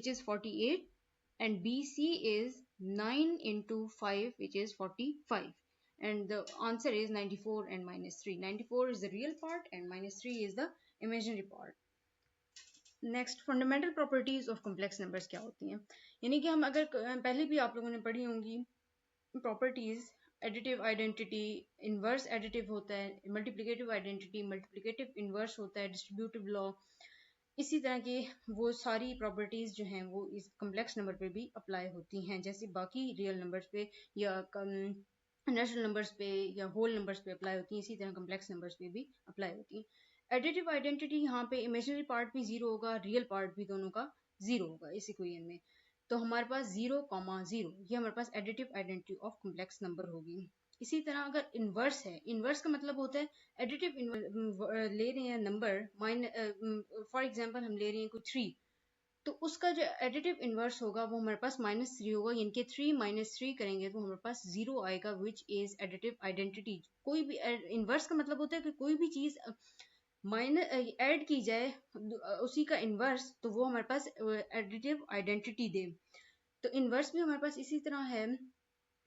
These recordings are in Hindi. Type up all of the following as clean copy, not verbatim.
which is 48, and BC is 9 into 5, which is 45. And the answer is 94 and minus 3. 94 is the real part and minus 3 is the imaginary part. Next fundamental properties of complex numbers क्या होती हैं, यानी कि हम अगर पहले भी आप लोगों ने पढ़ी होंगी properties, additive identity, inverse additive होता है, मल्टीप्लिकेटिव आइडेंटिटी, मल्टीप्लिकेटिव इनवर्स होता है, डिस्ट्रीब्यूटिव लॉ, इसी तरह के वो सारी प्रॉपर्टीज जो हैं वो इस कॉम्प्लेक्स नंबर पे भी अप्लाई होती हैं, जैसे बाकी रियल नंबर्स पे या नेचुरल नंबर्स पे या होल नंबर्स पे अप्लाई होती हैं, इसी तरह कॉम्प्लेक्स नंबर्स पे भी अप्लाई होती हैं. एडिटिव आइडेंटिटी यहाँ पे इमेजिनरी पार्ट भी जीरो होगा, रियल पार्ट भी दोनों का जीरो होगा इस इक्वेशन में. तो हमारे पास 0,0 ये हमारे पास additive identity of complex number होगी. इसी तरह अगर इनवर्स है, इनवर्स का मतलब होता है एडिटिव ले रहे हैं नंबर फॉर एग्जांपल हम ले रहे हैं कोई 3, तो उसका जो एडिटिव इनवर्स होगा वो हमारे पास -3 होगा, यानी कि 3 - 3 करेंगे तो हमारे पास 0 आएगा, विच इज एडिटिव आइडेंटिटी. कोई भी इनवर्स का मतलब होता है कि कोई भी चीज ऐड की जाए उसी का इनवर्स, तो वो हमारे पास एडिटिव आइडेंटिटी दे. तो इनवर्स भी हमारे पास इसी तरह है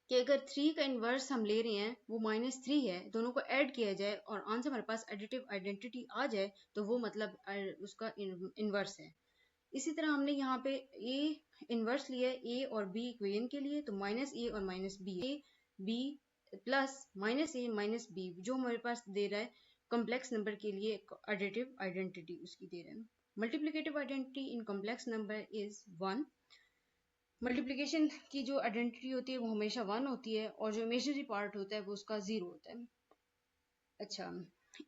कि अगर 3 का इनवर्स हम ले रहे हैं वो -3 है, दोनों को ऐड किया जाए और आंसर हमारे पास एडिटिव आइडेंटिटी आ जाए तो वो मतलब उसका इनवर्स है. इसी तरह हमने यहाँ पे ए इनवर्स लिया है ए और बी इक्वेशन के लिए, तो -a और -b, A B plus -a - b जो हमारे पास दे रहा है कॉम्प्लेक्स नंबर के लिए एडिटिव आइडेंटिटी उसकी दे रहे हैं. Multiplicative identity in complex number is 1. Multiplication की जो आइडेंटिटी होती है वो हमेशा 1 होती है और जो इमेजिनरी पार्ट होता है वो उसका 0 होता है. अच्छा,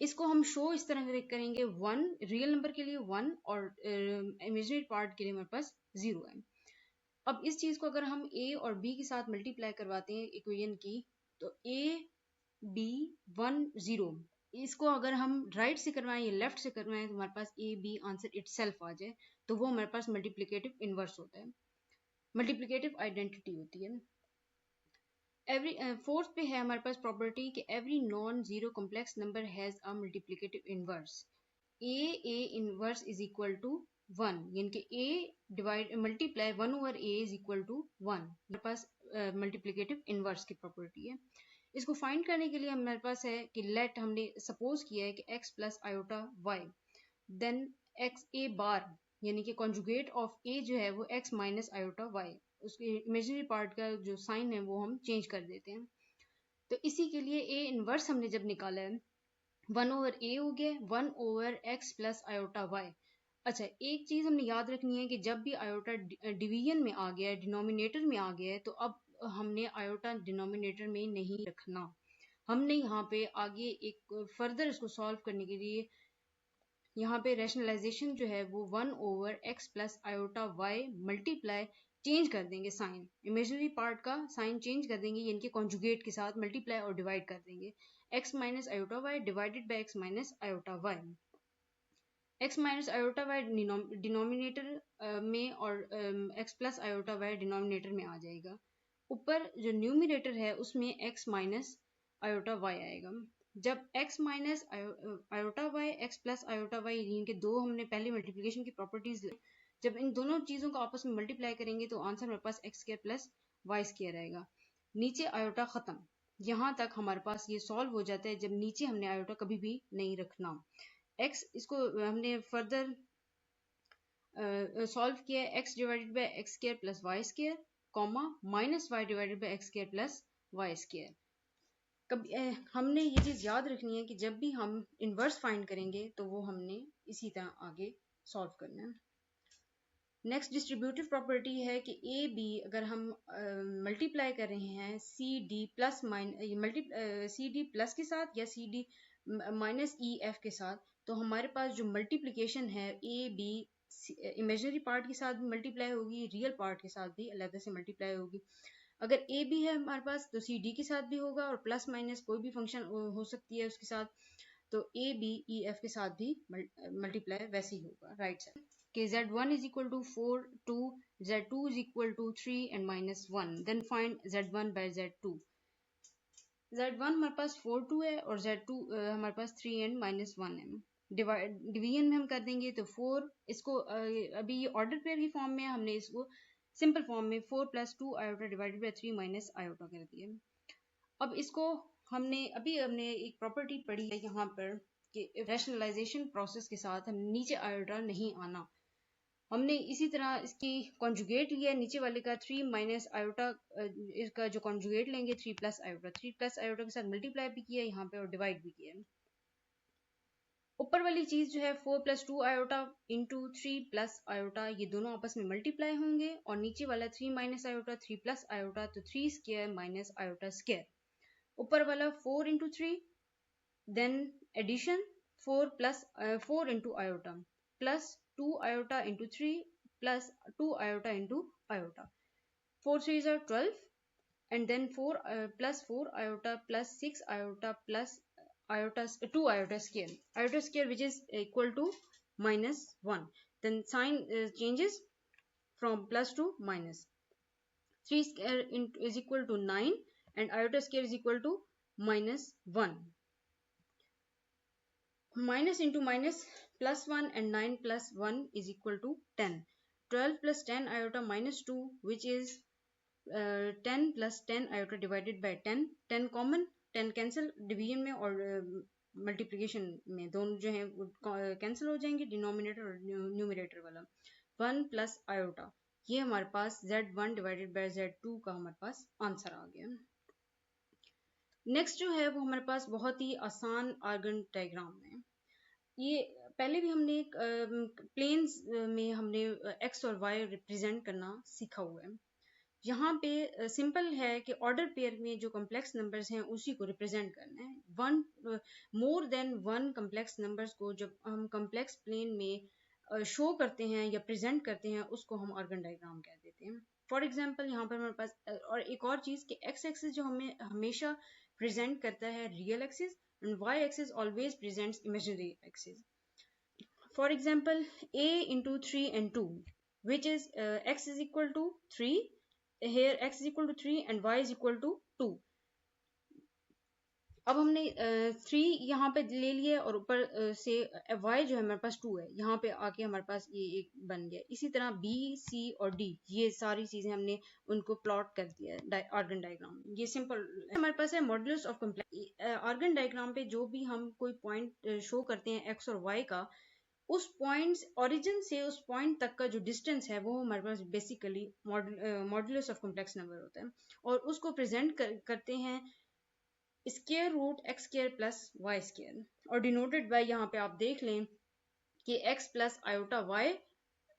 इसको हम शो इस तरह करेंगे 1 रियल नंबर के लिए 1 और इमेजिनरी पार्ट के लिए हमारे पास 0 है. अब इस चीज को अगर हम a और b के साथ मल्टीप्लाई करवाते हैं इक्वेशन की, तो a b 1 0, इसको अगर हम राइट से करवाएं या लेफ्ट से करवाएं तो हमारे पास a b आंसर इटसेल्फ आ जाए, तो वो हमारे पास मल्टीप्लिकेटिव इनवर्स होता है, मल्टीप्लिकेटिव आइडेंटिटी होती है. एवरी फोर्थ पे है हमारे पास प्रॉपर्टी कि every non zero complex number has a multiplicative inverse. A inverse is equal to 1, यानी कि a divide multiply 1 over a is equal to 1 हमारे पास मल्टीप्लिकेटिव इनवर्स की प्रॉपर्टी है. इसको फाइंड करने के लिए हमारे पास है कि लेट हमने सपोज किया है कि x plus iota y, then x a bar यानी कि कॉन्जुगेट ऑफ a जो है वो x माइनस आयोटा y, उसके इमेजिनरी पार्ट का जो साइन है वो हम चेंज कर देते हैं. तो इसी के लिए a इनवर्स हमने जब निकाला है 1 ओवर a हो गया 1 over x plus iota y. अच्छा, एक चीज हमने याद रखनी है कि जब भी आयोटा डिवीजन में आ गया है, डिनोमिनेटर में आ गया है, तो अब हमने आयोटा डिनोमिनेटर में नहीं रखना. हमने यहाँ पे आगे एक फर्दर इसको सॉल्व करने के लिए यहाँ पे रैशनलाइजेशन जो है वो 1 over x plus iota y multiply change कर देंगे, साइन इमेजिनरी पार्ट का साइन चेंज कर देंगे, यानी कि कॉन्जुगेट के साथ मल्टीप्लाई और डिवाइड कर देंगे. x minus iota y divided by x minus iota y. x minus iota y denominator में और x plus iota y denominator में आ जाएगा. ऊपर जो न्यूमिनेटर है उसमें x माइनस आयोटा y आएगा. जब x minus iota y x plus iota y, इनके दो हमने पहले मल्टीप्लिकेशन की प्रॉपर्टीज, जब इन दोनों चीजों को आपस में मल्टीप्लाई करेंगे तो आंसर हमारे पास x square plus y square आएगा. नीचे आयोटा खत्म, यहाँ तक हमारे पास ये सॉल्व हो जाता है जब नीचे हमने आयोटा कभी भी नहीं रखना. x इसको हमने फर्दर सॉल्व किया है x divided by X square plus Y square comma minus Y divided by X square plus Y square. हमने ये चीज याद रखनी है कि जब भी हम इनवर्स फाइंड करेंगे तो वो हमने इसी तरह आगे सॉल्व करना है. नेक्स्ट डिस्ट्रीब्यूटिव प्रॉपर्टी है कि ए बी अगर हम मल्टीप्लाई कर रहे हैं C D plus C D plus के साथ या C D minus E F के साथ, तो हमारे पास जो मल्टीप्लिकेशन है ए बी इमेजिनरी पार्ट के साथ भी मल्टीप्लाई होगी, रियल पार्ट के साथ भी अलग से मल्टीप्लाई होगी. अगर ए बी है हमारे पास तो सी डी के साथ भी होगा और प्लस माइनस कोई भी फंक्शन हो सकती है उसके साथ, तो ए बी ई एफ के साथ भी मल्टीप्लाई वैसे ही होगा. राइट साइड कि z1 is equal to 4 2, z2 is equal to 3 and minus 1, then find z1 by z2. z1 हमारे पास 4 2 है और z2 हमारे पास 3 and minus 1 है. डिवीजन में हम कर देंगे तो 4 इसको अभी ये ऑर्डर पेयर की फॉर्म में हमने इसको सिंपल फॉर्म में 4 + 2 iota divided by 3 minus iota कर दिया। अब इसको हमने एक प्रॉपर्टी पढ़ी है यहाँ पर कि रैशनलाइजेशन प्रोसेस के साथ हम नीचे आयोटा नहीं आना। हमने इसी तरह इसकी कॉन्जुगेट लिया नीचे वाले का 3 माइनस आयोटा, इसका जो कॉन्जुगेट लेंगे 3 + आयोटा, 3 + आयोटा के साथ मल्टीप्लाई भी किया यहाँ पे और डिवाइड भी किया। ऊपर वाली चीज जो है 4 + 2 आयोटा इंटू 3 + आयोटा, ये दोनों आपस में मल्टीप्लाई होंगे, और नीचे वाला 3 माइनस आयोटा 3 + आयोटा, तो 3 स्क्वायर माइनस आयोटा स्क्वायर। ऊपर वाला 4 × 3, then addition 4 into iota plus 2 iota into 3 plus 2 iota into iota. 4 3s are 12, and then 4 plus 4 iota plus 6 iota plus iota 2 iota square which is equal to -1. Then sign changes from plus to minus. 3 square is equal to 9 and iota square is equal to -1. Minus into minus, +1, and 9 plus 1 is equal to 10. 12 plus 10 iota minus 2, which is 10 plus 10 iota divided by 10. 10 common, 10 cancel division में और मल्टीप्लिकेशन में दोनों जो है कैंसिल हो जाएंगे, डिनोमिनेटर और न्यूमरेटर वाला। 1 प्लस आयोटा, ये हमारे पास Z1 डिवाइडेड बाय Z2 का हमारे पास आंसर आ गया। नेक्स्ट जो है वो हमारे पास बहुत ही आसान आर्गन डायग्राम है। ये पहले भी हमने प्लेन्स में हमने एक्स और वाई रिप्रेजेंट करना सीखा हुआ है। यहाँ पे सिंपल है कि ऑर्डर पेयर में जो कॉम्प्लेक्स नंबर्स हैं उसी को रिप्रेजेंट करना है। One more than one complex numbers को जब हम कॉम्प्लेक्स प्लेन में शो करते हैं या प्रेजेंट करते हैं उसको हम आर्गन डायग्राम कह देते हैं। फॉर एग्जाम्पल यहाँ पर हमारे पास और एक और चीज़ कि एक्स एक्सिस जो हमें हमेशा प्रेजेंट करता है real axis, and y-axis always presents imaginary axis. For example, a into 3 and 2, which is x is equal to 3. Here x is equal to 3 and y is equal to 2. अब हमने 3 यहाँ पे ले लिया और ऊपर से y जो है हमारे पास 2 है, यहाँ पे आके हमारे पास ये एक बन गया। इसी तरह b, c और d, ये सारी चीजें हमने उनको प्लॉट कर दिया आर्गन डायग्राम। ये सिंपल हमारे पास है modulus of complex. Argand diagram पे जो भी हम कोई पॉइंट शो करते हैं x और y का, उस पॉइंट ओरिजिन से उस पॉइंट तक का जो डिस्टेंस है वो हमारे पास basically modulus of complex number होता है, और उसको प्रेजेंट करते हैं square root x square plus Y square, और डिनोटेड बाय यहाँ पे आप देख लें कि x प्लस आयोटा वाई,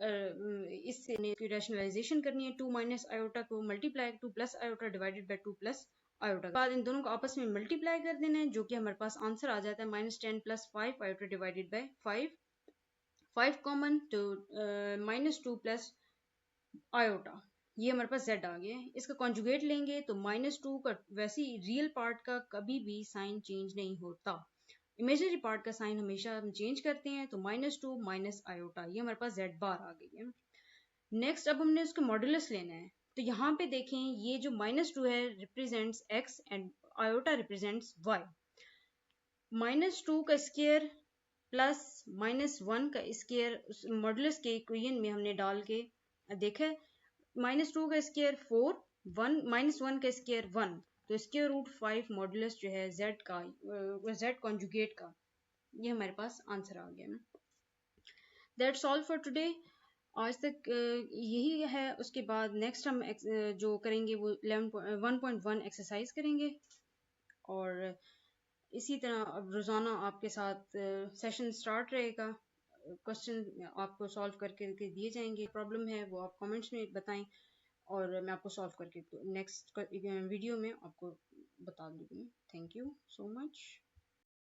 इससे रैशनलाइजेशन करनी है। 2 माइनस आयोटा को multiply 2 plus iota divided by 2 plus iota, बाद इन दोनों को आपस में मल्टीप्लाई कर देना है, जो कि हमारे पास आंसर आ जाता है -10 + 5 आयोटा डिवाइडेड बाय 5। 5 कॉमन तो -2 प्लस आयोटा, ये हमारे पास z आ गया है। इसका कॉन्जुगेट लेंगे तो -2 का वैसे ही रियल पार्ट का कभी भी साइन चेंज नहीं होता, इमेजिनरी पार्ट का साइन हमेशा हम चेंज करते हैं। तो -2 माइनस आयोटा, ये हमारे पास z बार आ गई है। नेक्स्ट अब हमने उसका मॉडुलस लेना है, तो यहाँ पे देखें ये जो -2 है represents x and iota represents y। -2 का स्क्वायर प्लस -1 का स्क्वायर मॉडुलस के इक्वेशन में हमने डाल के देखा, -2 का स्क्वायर 4, 1 का स्क्वायर 1, तो स्क्वायर रूट 5 मॉडुलस जो है z का, z कॉन्जुगेट का, ये हमारे पास आंसर आ गया। That's all for today. आज तक यही है। उसके बाद नेक्स्ट हम जो करेंगे वो 1.1 एक्सरसाइज करेंगे, और इसी तरह अब रोज़ाना आपके साथ सेशन स्टार्ट रहेगा। क्वेश्चन आपको सॉल्व करके दिए जाएंगे। प्रॉब्लम है वो आप कमेंट्स में बताएं और मैं आपको सॉल्व करके नेक्स्ट वीडियो में आपको बता दूंगी। Thank you so much.